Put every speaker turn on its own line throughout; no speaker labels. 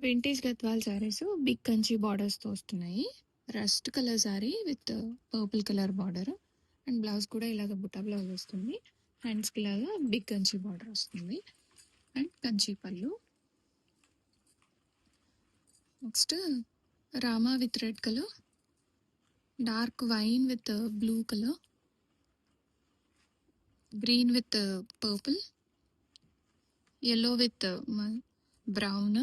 Vintage Gadwal saris big Kanchi బార్డర్స్తో వస్తున్నాయి. Rust colour sari with purple colour border and blouse కూడా ఇలాగ బుట్ట బ్లౌజ్ వస్తుంది. హ్యాండ్స్కి ఇలాగా బిగ్ కంచి బార్డర్ వస్తుంది అండ్ కంచి పళ్ళు. Next Rama with red colour, dark wine with blue colour, green with purple, yellow with brown,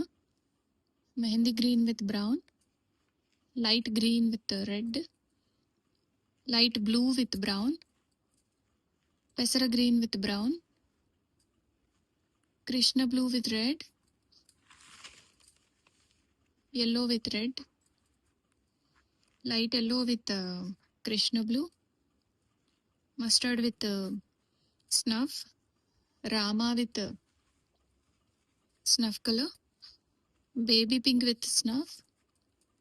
mehndi green with brown, light green with red, light blue with brown, పెసర green with brown, Krishna blue with red, yellow with red, light yellow with Krishna blue, mustard with snuff, Rama with snuff color, baby pink with snuff,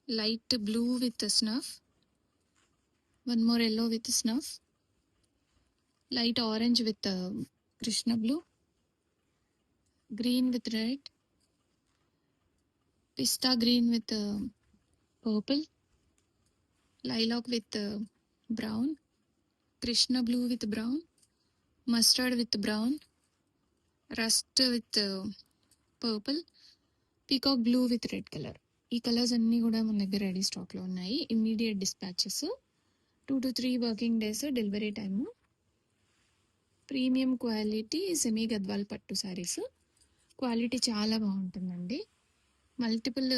light blue with snuff, one more yellow with snuff, light orange with Krishna blue, green with red, pista green with purple, lilac with brown, Krishna blue with brown, mustard with brown, rust with purple, peacock blue with red colour. ఈ colours అన్నీ కూడా మన దగ్గర ready స్టాక్లో ఉన్నాయి. Immediate dispatches, 2 to 3 working days delivery time. Premium quality semi Gadwal పట్టు saris. Quality చాలా బాగుంటుందండి. మల్టిపుల్